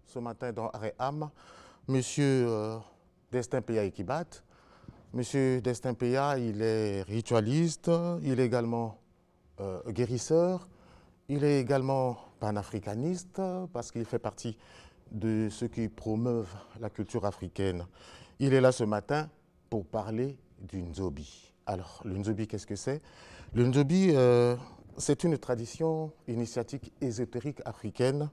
Ce matin dans Aréham, Monsieur Destin Peya Ekibat. Monsieur Destin Peya, il est ritualiste, il est également guérisseur, il est également panafricaniste parce qu'il fait partie de ceux qui promeuvent la culture africaine. Il est là ce matin pour parler du Nzobi. Alors, le Nzobi, qu'est-ce que c'est? Le Nzobi, c'est une tradition initiatique ésotérique africaine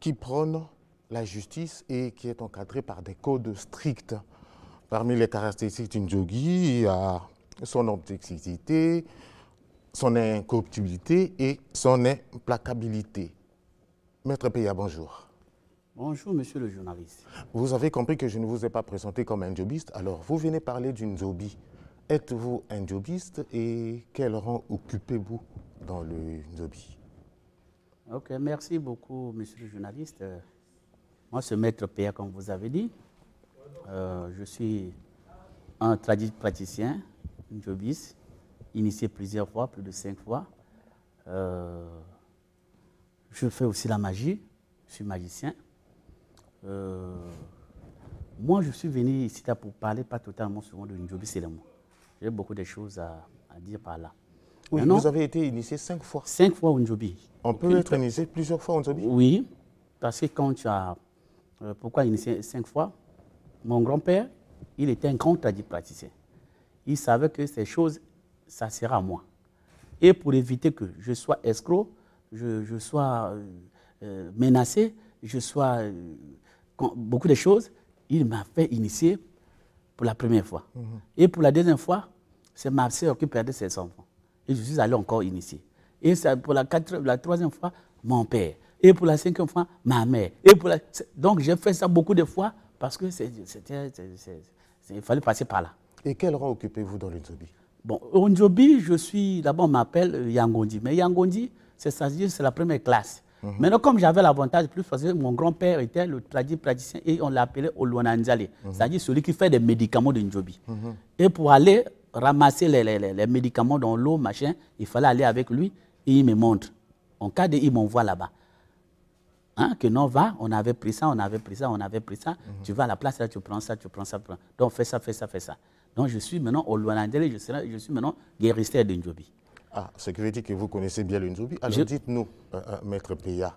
qui prône la justice et qui est encadrée par des codes stricts. Parmi les caractéristiques du Nzobi, il y a son objectivité, son incorruptibilité et son implacabilité. Maître Peya, bonjour. Bonjour, monsieur le journaliste. Vous avez compris que je ne vous ai pas présenté comme un nzobiste, alors vous venez parler du Nzobi. Êtes-vous un nzobiste et quel rang occupez-vous dans le Nzobi? Ok, merci beaucoup, monsieur le journaliste. Moi, c'est Maître Peya, comme vous avez dit. Je suis un praticien, nzobiste, initié plusieurs fois, plus de 5 fois. Je fais aussi la magie, je suis magicien. Moi, je suis venu ici là pour parler pas totalement souvent de Nzobi seulement. J'ai beaucoup de choses à dire par là. Oui, maintenant, vous avez été initié 5 fois. 5 fois au Nzobi. On peut être initié plusieurs fois au Nzobi? Oui, parce que quand tu as... pourquoi initié 5 fois? Mon grand-père, il était un grand praticien. Il savait que ces choses, ça sera à moi. Et pour éviter que je sois escroc, je sois menacé, je sois... beaucoup de choses, il m'a fait initier pour la première fois. Et pour la deuxième fois, c'est ma soeur qui perdait ses enfants. Et je suis allé encore initier. Et pour la troisième fois, mon père. Et pour la 5e fois, ma mère. Donc j'ai fait ça beaucoup de fois parce que il fallait passer par là. Et quel rang occupez-vous dans le Nzobi? Bon, au Nzobi, je suis, d'abord on m'appelle Yangondi. Mais Yangondi, c'est la première classe. Maintenant, comme j'avais l'avantage plus, parce que mon grand-père était le praticien et on l'appelait Oluwananzale, c'est-à-dire celui qui fait des médicaments de Nzobi. Et pour aller ramasser les médicaments dans l'eau, machin, il fallait aller avec lui et il me montre. En cas de, il m'envoie là-bas. Hein, que non, va, on avait pris ça, on avait pris ça, on avait pris ça. Tu vas à la place, là, tu prends ça, tu prends ça. Donc fais ça, fais ça, fais ça. Donc je suis maintenant Oluwananzale, je suis maintenant guérisseur de Nzobi. Ah, ce qui veut dire que vous connaissez bien le Nzobi. Alors dites-nous, Maître Peya,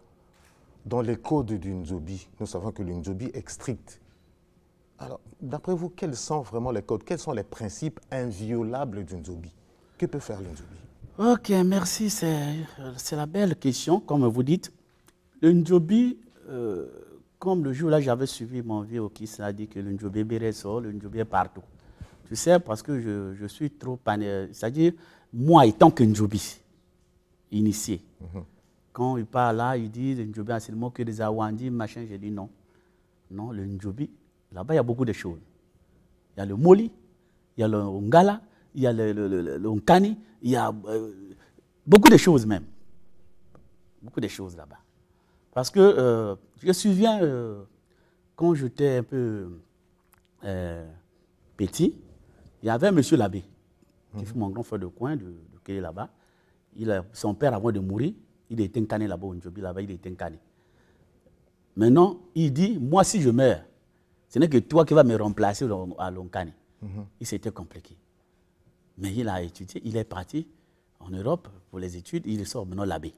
dans les codes du Nzobi, nous savons que le Nzobi est strict. Alors, d'après vous, quels sont vraiment les codes? Quels sont les principes inviolables du Nzobi? Que peut faire le Nzobi? Ok, merci. C'est la belle question, comme vous dites. Le Nzobi, comme le jour-là, j'avais suivi mon vieux qui s'est dit que le Nzobi le Nzobi est partout. Tu sais, parce que je suis trop... C'est-à-dire, moi, étant que Nzobi, initié, quand il parle là, il dit le Nzobi a seulement que des Awandi, machin, j'ai dit non. Non, le Nzobi, là-bas, il y a beaucoup de choses. Il y a le Moli, il y a le Ngala, il y a le Nkani, il y a beaucoup de choses même. Beaucoup de choses là-bas. Parce que je me souviens, quand j'étais un peu petit, il y avait un monsieur l'abbé, qui fut mon grand frère de coin, de Kélé là-bas. Son père, avant de mourir, il était incarné là-bas au Nzobi, là-bas, il était incarné. Maintenant, il dit, moi, si je meurs, ce n'est que toi qui vas me remplacer à l'Onkani. Il s'était compliqué. Mais il a étudié, il est parti en Europe pour les études, il sort maintenant l'abbé.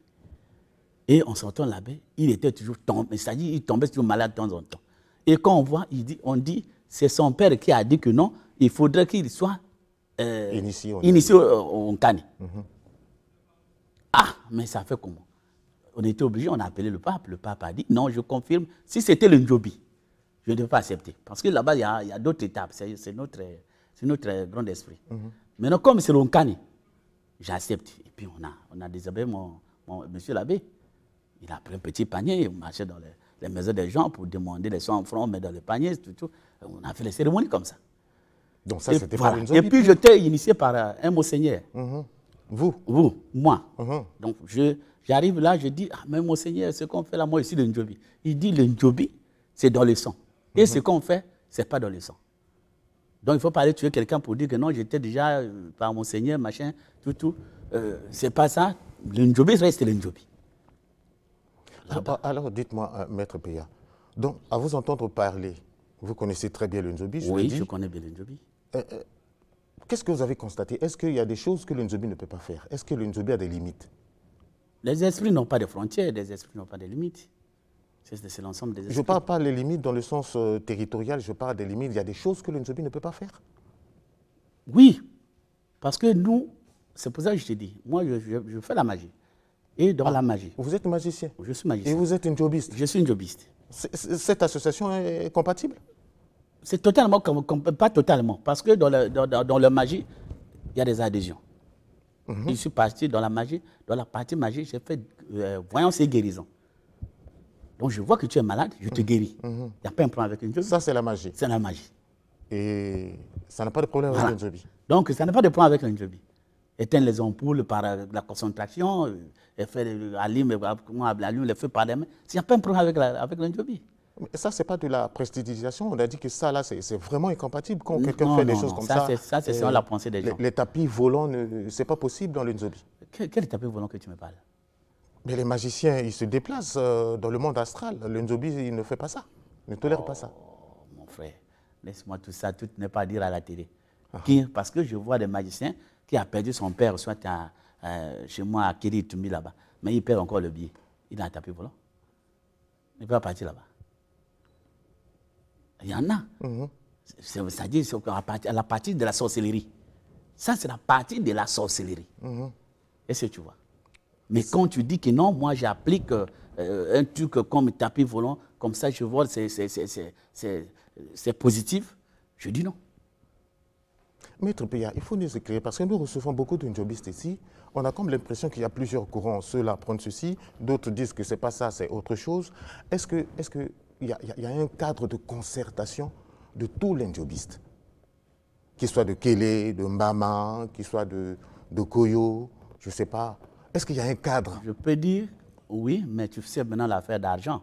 Et en sortant l'abbé, il était toujours tombé, c'est-à-dire il tombait toujours malade de temps en temps. Et quand on voit, on dit, c'est son père qui a dit que non, il faudrait qu'il soit initié au Nkani. Ah, mais ça fait comment? On était obligé, on a appelé le pape a dit, non, je confirme, si c'était le Nzobi, je ne devais pas accepter. Parce que là-bas, il y a d'autres étapes, c'est notre grand esprit. Maintenant, comme c'est le Nkani, j'accepte. Et puis on a déshabillé monsieur l'abbé. Il a pris un petit panier, il marchait dans les maisons des gens pour demander les 100 francs, mais dans le panier, tout. On a fait les cérémonies comme ça. Donc ça, c'était pas une Et puis j'étais initié par un monseigneur. Vous? Vous, moi. Donc, j'arrive là, je dis, ah, mais monseigneur, ce qu'on fait là, moi, ici, le Ndjobi. Il dit, le Ndjobi, c'est dans le sang. Et ce qu'on fait, ce n'est pas dans le sang. Donc, il ne faut pas aller tuer quelqu'un pour dire que non, j'étais déjà par monseigneur, machin, tout. C'est pas ça. Le Ndjobi reste le Ndjobi. Alors, dites-moi, Maître Peya, donc, à vous entendre parler, vous connaissez très bien le Ndjobi, Oui, je connais bien le Ndjobi. Qu'est-ce que vous avez constaté? Est-ce qu'il y a des choses que le Ndjobi ne peut pas faire? Est-ce que le Ndjobi a des limites? Les esprits n'ont pas de frontières, les esprits n'ont pas de limites. C'est l'ensemble des esprits. Je ne parle pas des limites dans le sens territorial, je parle des limites. Il y a des choses que le Ndjobi ne peut pas faire? Oui, parce que nous, c'est pour ça que je te dis, moi, je fais la magie. Et dans la magie. Vous êtes magicien? Je suis magicien. Et vous êtes Ndjobiste? Je suis Ndjobiste. Cette association est compatible? C'est totalement, pas totalement, parce que dans la magie, il y a des adhésions. Je suis parti dans la magie, dans la partie magie, j'ai fait voyance et guérison. Donc je vois que tu es malade, je te guéris. Il n'y a pas un problème avec une Ndjobi. Ça, c'est la magie. C'est la magie. Et ça n'a pas de problème avec le Ndjobi. Donc ça n'a pas de problème avec le Ndjobi. Éteindre les ampoules par la concentration, allume les feux par les mains. Il n'y a pas un problème avec le Ndjobi. Mais ça, ce n'est pas de la prestidigisation. On a dit que ça, là, c'est vraiment incompatible. Quand quelqu'un fait des choses comme ça, ça, c'est selon la pensée des gens. Les tapis volants, ce n'est pas possible dans le Ndjobi. Quel tapis volant que tu me parles? Mais les magiciens, ils se déplacent dans le monde astral. Le Ndjobi, il ne fait pas ça. Il ne tolère pas ça. Mon frère, laisse-moi tout ça, tout n'est pas à dire à la télé. Parce que je vois des magiciens qui a perdu son père, soit chez moi à Kiri-Tumbi là-bas, mais il perd encore le billet. Il a un tapis volant. Il peut pas partir là-bas. Il y en a. C'est-à-dire à la partie de la sorcellerie. Ça, c'est la partie de la sorcellerie. Est-ce que tu vois? Mais quand tu dis que non, moi j'applique un truc comme tapis volant, comme ça je vois c'est positif, je dis non. Maître Peya, il faut nous éclairer parce que nous recevons beaucoup de Ndjobistes ici. On a comme l'impression qu'il y a plusieurs courants. Ceux-là prennent ceci, d'autres disent que ce n'est pas ça, c'est autre chose. Est-ce qu'il y a un cadre de concertation de tous les Ndjobistes? Qu'il soit de Kélé, de Mbama, qu'il soit de Koyo, je ne sais pas. Est-ce qu'il y a un cadre? Je peux dire oui, mais tu sais maintenant l'affaire d'argent.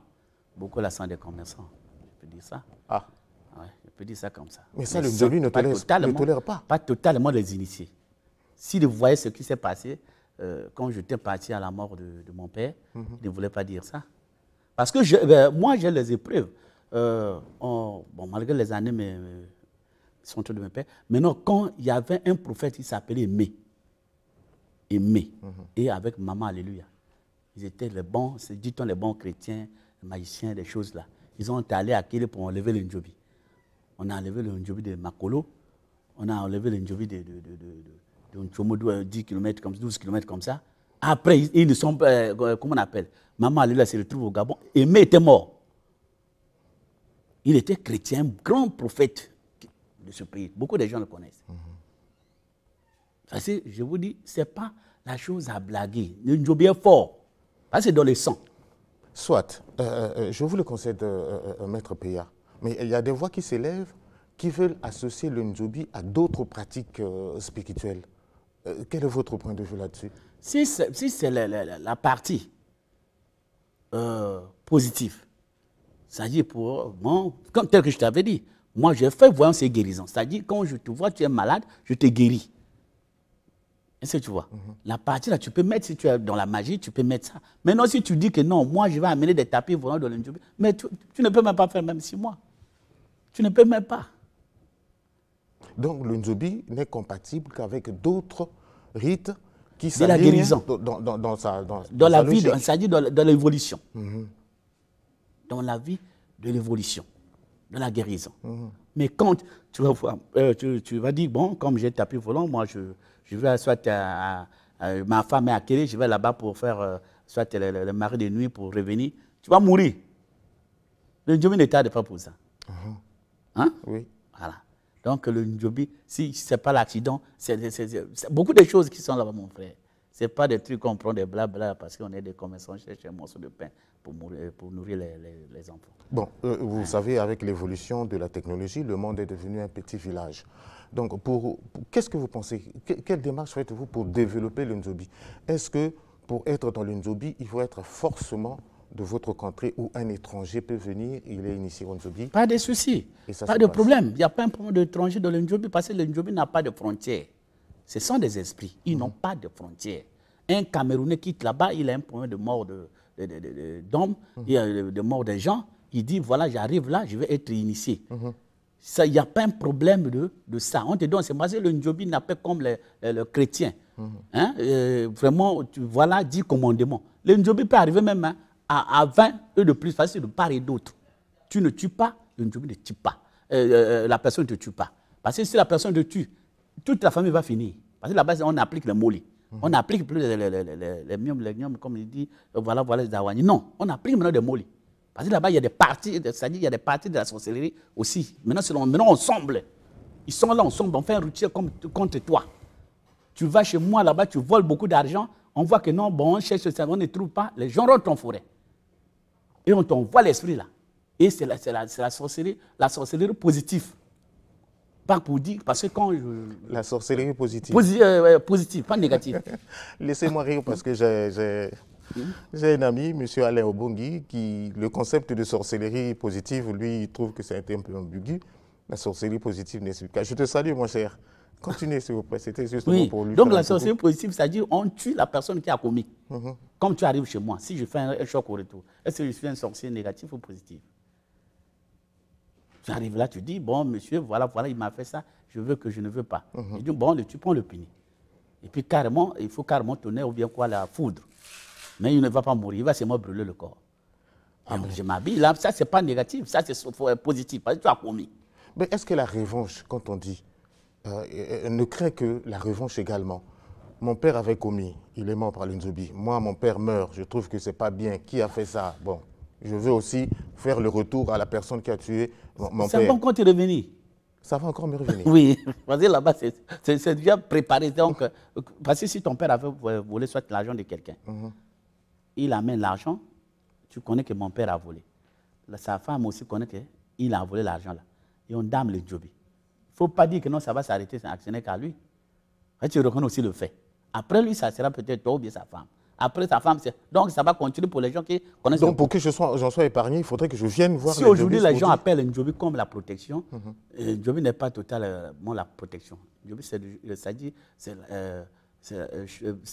Beaucoup la sont des commerçants. Je peux dire ça. Ah. Ouais, je peux dire ça comme ça. Mais ça, le Ndjobi ne tolère pas. Pas totalement les initiés. Si vous voyez ce qui s'est passé quand j'étais parti à la mort de mon père, il ne voulait pas dire ça. Parce que moi, j'ai les épreuves. Malgré les années, mais sont de mes pères. Maintenant, quand il y avait un prophète qui s'appelait Aimé, et avec Maman Alléluia, ils étaient les bons, dit-on les bons chrétiens, les magiciens, des choses là. Ils ont allé à Kélé pour enlever le Ndjobi. On a enlevé le Ndjobi de Makolo, on a enlevé le Ndjobi de Nchomo, 10 km, 12 km comme ça. Après, ils ne sont pas, comment on appelle, Maman Alléluia se retrouve au Gabon. Aimé était mort. Il était chrétien, grand prophète de ce pays. Beaucoup de gens le connaissent. Parce que je vous dis, ce n'est pas la chose à blaguer. Le Ndjobi est fort. Parce que c'est dans le sang. Soit, je vous le concède, Maître Peya, mais il y a des voix qui s'élèvent qui veulent associer le Ndjobi à d'autres pratiques spirituelles. Quel est votre point de vue là-dessus? Si c'est la partie positive, c'est-à-dire tel que je t'avais dit, moi j'ai fait voyance et guérison. C'est-à-dire quand je te vois, tu es malade, je te guéris. Est-ce que tu vois? La partie là, tu peux mettre, si tu es dans la magie, tu peux mettre ça. Maintenant, si tu dis que non, moi je vais amener des tapis volants dans le Ndjobi, mais tu ne peux même pas faire même 6 mois. Tu ne peux même pas. Donc le Ndjobi n'est compatible qu'avec d'autres rites qui de la guérison. Dans la vie, c'est-à-dire dans l'évolution. Dans la vie de l'évolution, de la guérison. Mais quand tu vas voir, tu vas dire, bon, comme j'ai tapis volant, moi je vais soit ma femme est à Kélé, je vais là-bas pour faire soit le mari de nuit pour revenir. Tu vas mourir. Le Ndjobi ne t'aide pas pour ça. Hein? Oui. Voilà. Donc le Ndjobi, si ce n'est pas l'accident, c'est beaucoup de choses qui sont là-bas, mon frère. Ce n'est pas des trucs qu'on prend des blabla parce qu'on est des commerçants, cherchent un morceau de pain pour nourrir les enfants. Bon, vous savez, avec l'évolution de la technologie, le monde est devenu un petit village. Donc, qu'est-ce que vous pensez? Quelle démarche faites-vous pour développer le Ndjobi? Est-ce que pour être dans le Ndjobi, il faut être forcément de votre contrée où un étranger peut venir, il est initié au Ndjobi? Pas de souci, pas de problème. Il n'y a pas un problème d'étranger dans le Ndjobi parce que le Ndjobi n'a pas de frontières. Ce sont des esprits, ils n'ont pas de frontières. Un Camerounais quitte là-bas, il a un problème de mort d'hommes, de mort des gens. Il dit, voilà, j'arrive là, je vais être initié. Il n'y a pas un problème de ça. On te donne, c'est parce que le Ndjobi n'a pas comme le chrétien. Hein? Vraiment, voilà, 10 commandements. Le Ndjobi peut arriver même à 20 eux de plus, facile de part et d'autre. Tu ne tues pas, le Ndjobi ne tue pas. La personne ne te tue pas. Parce que si la personne te tue, toute la famille va finir. Parce que là-bas, on applique le moli. On n'applique plus les miom, comme il dit, voilà, les awani. Non, on applique maintenant des molis. Parce que là-bas, il y a des parties, c'est-à-dire il y a des parties de la sorcellerie aussi. Maintenant, ensemble. Ils sont là ensemble, on fait un routier contre toi. Tu vas chez moi là-bas, tu voles beaucoup d'argent, on voit que non, bon, on cherche ça, on ne trouve pas, les gens rentrent en forêt. Et on t'envoie l'esprit là. Et c'est la sorcellerie positive. Pas pour dire, parce que quand La sorcellerie positive. Positive, pas négative. Laissez-moi rire parce que j'ai un ami, M. Alain Obongi, qui, le concept de sorcellerie positive, lui, il trouve que c'est un peu ambigu. La sorcellerie positive n'explique pas. Je te salue, mon cher. Continuez, s'il vous plaît. C'était justement pour lui. Donc, la sorcellerie positive, c'est-à-dire on tue la personne qui a commis. Comme tu arrives chez moi, si je fais un choc au retour, est-ce que je suis un sorcier négatif ou positif? Tu arrives là, tu dis, bon, monsieur, voilà, il m'a fait ça, je veux que je ne veux pas. Il dit, bon, tu prends le puni. Et puis, carrément, il faut carrément tourner ou bien quoi, la foudre. Mais il ne va pas mourir, il va seulement brûler le corps. Je m'habille là, ça, c'est pas négatif, ça, c'est positif, parce que tu as commis. Mais est-ce que la revanche, quand on dit, ne craint que la revanche également? Mon père avait commis, il est mort par le Ndjobi. Moi, mon père meurt, je trouve que c'est pas bien. Qui a fait ça? Bon, je veux aussi faire le retour à la personne qui a tué mon père. Ça va encore te revenir. Ça va encore me revenir? Oui, parce que là-bas, c'est déjà préparé. Donc, parce que si ton père avait volé soit l'argent de quelqu'un, il amène l'argent, tu connais que mon père a volé. Sa femme aussi connaît qu'il a volé l'argent là. Et on dame le Ndjobi. Il ne faut pas dire que non, ça va s'arrêter, c'est actionné qu'à lui. Tu reconnais aussi le fait. Après lui, ça sera peut-être toi ou bien sa femme. Après sa femme, donc ça va continuer pour les gens qui connaissent. Donc pour que j'en sois épargné, il faudrait que je vienne voir. Si aujourd'hui les gens appellent Ndjobi comme la protection, Ndjobi n'est pas totalement la protection. Ndjobi, c'est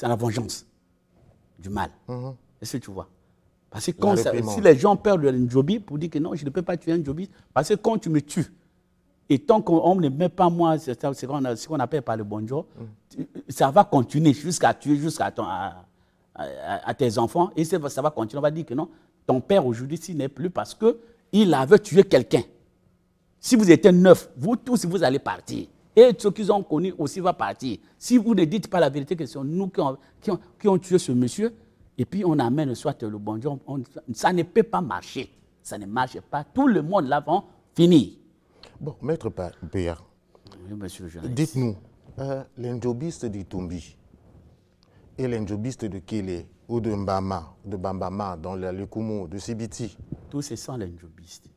la vengeance du mal. Est-ce que tu vois? Parce que si les gens perdent le Ndjobi pour dire que non, je ne peux pas tuer un Ndjobi, parce que quand tu me tues, et tant qu'on ne met pas moi, c'est ce qu'on appelle par le bonjour, ça va continuer jusqu'à tuer, à tes enfants, et ça va continuer. On va dire que non, ton père aujourd'hui, s'il n'est plus parce qu'il avait tué quelqu'un. Si vous étiez 9, vous tous, vous allez partir. Et ceux qui ont connu aussi vont partir. Si vous ne dites pas la vérité, que c'est nous qui ont tué ce monsieur, et puis on amène soit le bonjour, ça ne peut pas marcher. Ça ne marche pas. Tout le monde là va finir. Bon, Maître Péa, dites-nous, les Ndjobistes d'Itumbi et les Ndjobistes de Kélé ou de Bambama, dans le Kumu, de Sibiti. Tous ces sont les Ndjobistes.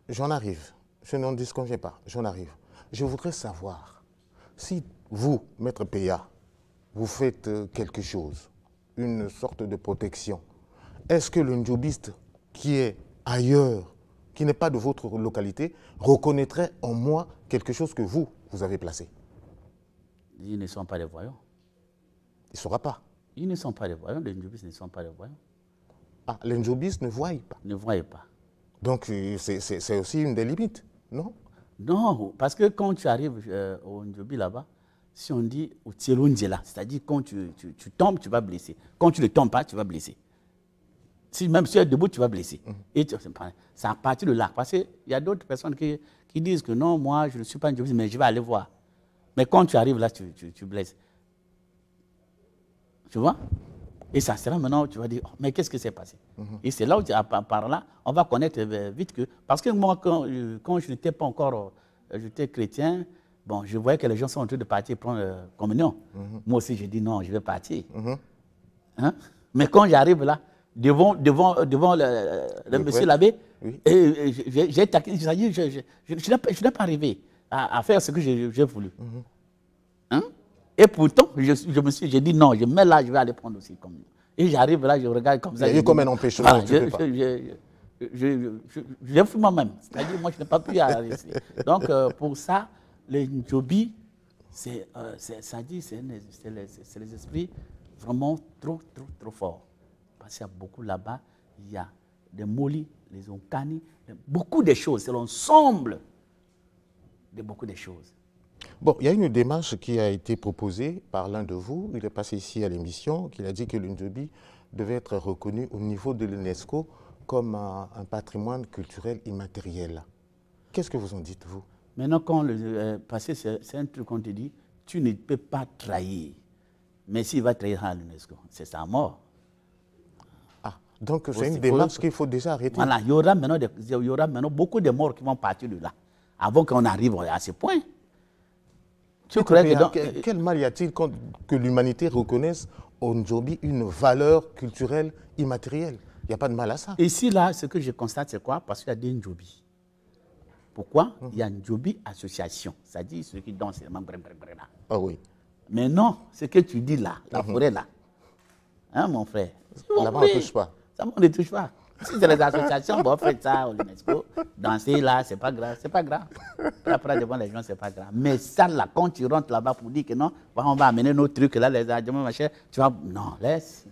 J'en arrive. Je n'en disconviens pas. J'en arrive. Je voudrais savoir si vous, Maître Péa, vous faites quelque chose, une sorte de protection. Est-ce que le Ndjobiste qui est ailleurs, qui n'est pas de votre localité, reconnaîtrait en moi quelque chose que vous avez placé? Ils ne sont pas des voyants. Il ne saura pas. Ils ne sont pas des voyants, les Ndjobistes ne sont pas des voyants. Ah, les Ndjobistes ne voient pas. Ne voient pas. Donc c'est aussi une des limites, non? Non, parce que quand tu arrives au Ndjobi là-bas, si on dit au Tielondjela, c'est-à-dire quand tu tombes, tu vas blesser. Quand tu ne tombes pas, tu vas blesser. Même si tu es debout, tu vas blesser. Et c'est à partir de là. Parce qu'il y a d'autres personnes qui disent que non, moi, je ne suis pas Ndjobiste, mais je vais aller voir. Mais quand tu arrives là, tu blesses. Tu vois? Et ça sera maintenant, tu vas dire, oh, mais qu'est-ce qui s'est passé? Et c'est là où, par là, on va connaître vite que... Parce que moi, quand je n'étais pas encore... J'étais chrétien, bon, je voyais que les gens sont en train de partir prendre communion. Moi aussi, j'ai dit non, je vais partir. Hein? Mais quand j'arrive là, devant le monsieur l'abbé, oui. j'ai taqué, je n'ai pas arrivé à faire ce que j'ai voulu. Hein? Et pourtant, j'ai dit non, je mets là, je vais aller prendre aussi communion. Et j'arrive là, je regarde comme ça. Il y a eu comme un empêchement. Voilà, j'ai fui moi-même. C'est-à-dire, moi, je n'ai pas pu y arriver. Donc, pour ça, le Njobi, c'est les esprits vraiment trop forts. Parce qu'il y a beaucoup là-bas, il y a des Moli, les Onkani, beaucoup de choses. C'est l'ensemble de beaucoup de choses. Bon, il y a une démarche qui a été proposée par l'un de vous. Il est passé ici à l'émission, qu'il a dit que le Njobi devait être reconnu au niveau de l'UNESCO comme un patrimoine culturel immatériel. Qu'est-ce que vous en dites, vous? Maintenant, parce que c'est un truc qu'on te dit, tu ne peux pas trahir. Mais s'il va trahir à l'UNESCO, c'est sa mort. Ah, donc c'est une démarche qu'il faut déjà arrêter. Voilà, il y aura maintenant beaucoup de morts qui vont partir de là, avant qu'on arrive à ce point. Quel mal y a-t-il que l'humanité reconnaisse au Njobi une valeur culturelle immatérielle? Il n'y a pas de mal à ça. Ici, là, ce que je constate, c'est quoi? Parce qu'il y a des Njobi. Pourquoi? Il y a Njobi association, c'est-à-dire ceux qui dansent. Ah oui. Mais non, ce que tu dis là, la forêt là, hein, mon frère? Là-bas, on ne touche pas. Ça, on ne touche pas. Si c'est les associations, bon, faites ça au UNESCO, danser là, c'est pas grave, c'est pas grave. Après, devant les gens, c'est pas grave. Mais ça, là, quand tu rentres là-bas pour dire que non, on va amener nos trucs là, les adjumants, machin, tu vas. Non, laisse,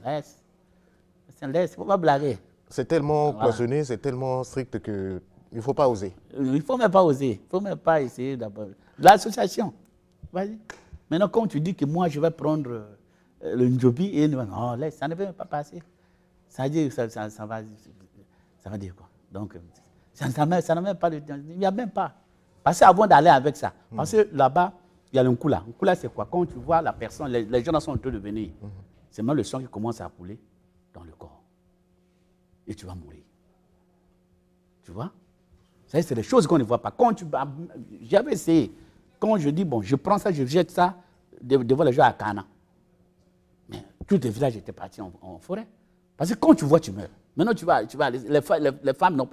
il ne faut pas blaguer. C'est tellement cloisonné, c'est tellement strict qu'il ne faut pas oser. Il ne faut même pas oser, il ne faut même pas essayer d'abord. L'association, vas-y. Maintenant, quand tu dis que moi, je vais prendre le Njobi, et non, laisse, ça ne peut même pas passer. Ça veut dire, ça va dire quoi? Donc, ça n'a même pas de temps. Il n'y a même pas. Parce qu'avant d'aller avec ça, parce que là-bas, il y a le Nkula. Nkula, c'est quoi? Quand tu vois la personne, les gens sont en train de venir, c'est même le sang qui commence à couler dans le corps. Et tu vas mourir. Tu vois? Ça, c'est des choses qu'on ne voit pas. J'avais essayé. Quand je dis, bon, je prends ça, je jette ça devant les gens à Cana. Mais tous les villages étaient partis en forêt. Parce que quand tu vois, tu meurs. Maintenant, tu vas les femmes, non,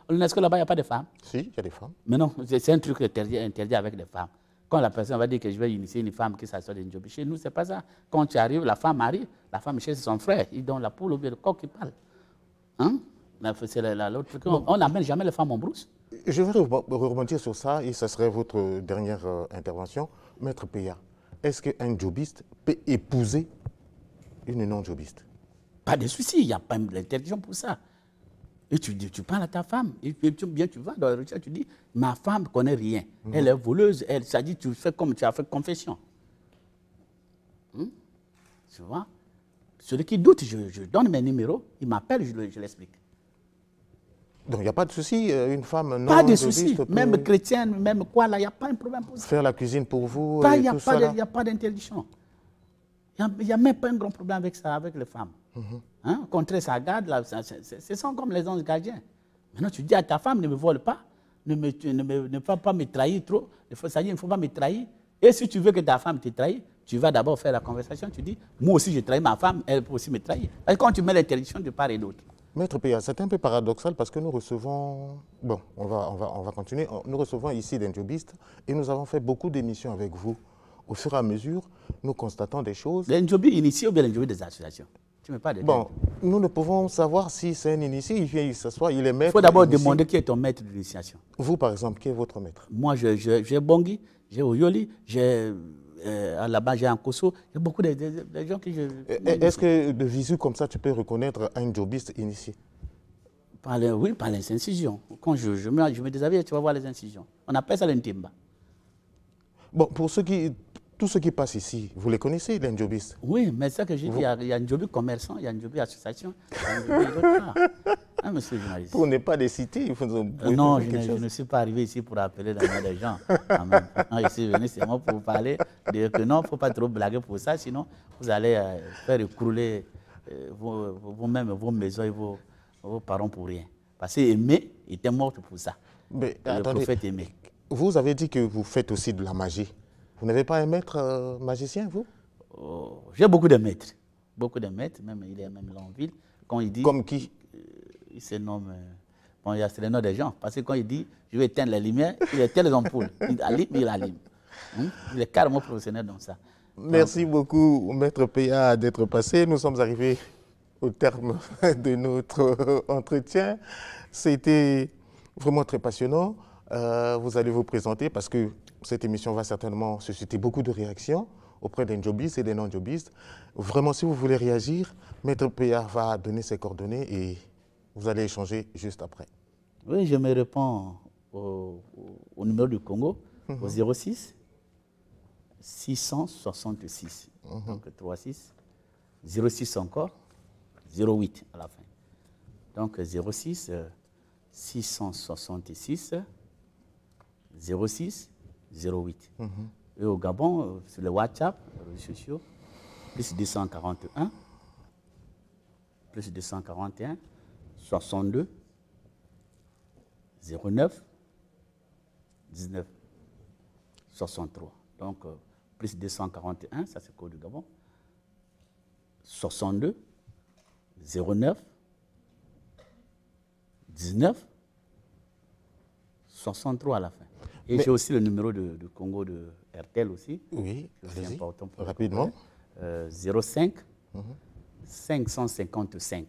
l'UNESCO là-bas, il n'y a pas de femmes. Si, il y a des femmes. Mais non, c'est un truc interdit avec les femmes. Quand la personne va dire que je vais initier une femme qui s'assoit dans une Njobi, chez nous, ce n'est pas ça. Quand tu arrives, la femme arrive, la femme chez son frère, il donne la poule ou bien le coq qui parle. Hein? C'est l'autre truc. On n'amène jamais les femmes en brousse. Je vais rebondir sur ça et ce serait votre dernière intervention. Maître Peya, est-ce qu'un Njobiste peut épouser une non-Njobiste? Pas de souci, il n'y a pas d'interdiction pour ça. Et tu parles à ta femme, et bien tu vas dans la recherche, tu dis, ma femme ne connaît rien, elle est voleuse, ça dit, tu fais comme tu as fait confession. Tu vois? Celui qui doute, je donne mes numéros, il m'appelle, je l'explique. Donc il n'y a pas de souci, une femme non pas de souci, peut même chrétienne, même quoi, là, il n'y a pas un problème pour ça. faire la cuisine pour vous Il n'y a pas d'interdiction. Il n'y a même pas un grand problème avec ça, avec les femmes. Au contraire, ça garde, là, ce sont comme les anges gardiens. Maintenant, tu dis à ta femme, ne me vole pas, ne va pas me trahir trop. Ça dit, il ne faut pas me trahir. Et si tu veux que ta femme te trahisse, tu vas d'abord faire la conversation, tu dis, moi aussi je trahis ma femme, elle peut aussi me trahir. Parce que quand tu mets l'interdiction de part et d'autre. Maître Peya, c'est un peu paradoxal parce que nous recevons, bon, on va continuer, nous recevons ici des Njobistes et nous avons fait beaucoup d'émissions avec vous. Au fur et à mesure, nous constatons des choses. Les Njobi initiés ou bien les Njobi des associations? Tu ne mets pas de bon, nous ne pouvons savoir si c'est un initié, il vient, il s'assoit, il est maître. Il faut d'abord demander qui est ton maître d'initiation. Vous, par exemple, qui est votre maître? Moi, j'ai Bongui, j'ai Oyoli, j'ai là-bas, j'ai Ankoso. Il y a beaucoup de gens qui... Est-ce que de visu comme ça, tu peux reconnaître un Njobiste initié? Oui, par les incisions. Quand je me déshabille, tu vas voir les incisions. On appelle ça l'Ntimba. Bon, pour tous ceux qui passent ici, vous les connaissez, les Njobistes? Oui, mais c'est ça que j'ai dit, il y a un Njobi commerçant, il y a un Njobi association, il y a un Njobi d'autre part. Ah, monsieur le journaliste. Pour ne pas les citer, il faut non, je ne suis pas arrivé ici pour appeler dans les gens. Non, je suis venu seulement pour vous parler de que non, il ne faut pas trop blaguer pour ça, sinon vous allez faire écrouler vous-même vos maisons et vos parents pour rien. Parce qu'Aimé était mort pour ça. Mais, le attendez, prophète Aimé. Vous avez dit que vous faites aussi de la magie. Vous n'avez pas un maître magicien, vous? Oh, j'ai beaucoup de maîtres. Beaucoup de maîtres, même il est même là en ville. Quand il dit... Comme qui? Il se nomme... bon, c'est le nom des gens. Parce que quand il dit, je vais éteindre les lumières, il éteint les ampoules. Il allume, il allume. Il est carrément professionnel dans ça. Merci beaucoup, Maître PA, d'être passé. Nous sommes arrivés au terme de notre entretien. C'était vraiment très passionnant. Vous allez vous présenter parce que cette émission va certainement susciter beaucoup de réactions auprès des jobistes et des non-jobistes. Vraiment, si vous voulez réagir, Maître PA va donner ses coordonnées et vous allez échanger juste après. Oui, je me réponds au numéro du Congo, au 06 666. Donc 36, 06 encore, 08 à la fin. Donc 06 666 06 08. Et au Gabon, sur le WhatsApp, les réseaux sociaux, plus 241, 62 09 19 63. Donc, plus 241, ça c'est le code du Gabon. 62 09 19 63 à la fin. Et j'ai aussi le numéro de Congo de RTL aussi. Oui, important pour rapidement. 05 555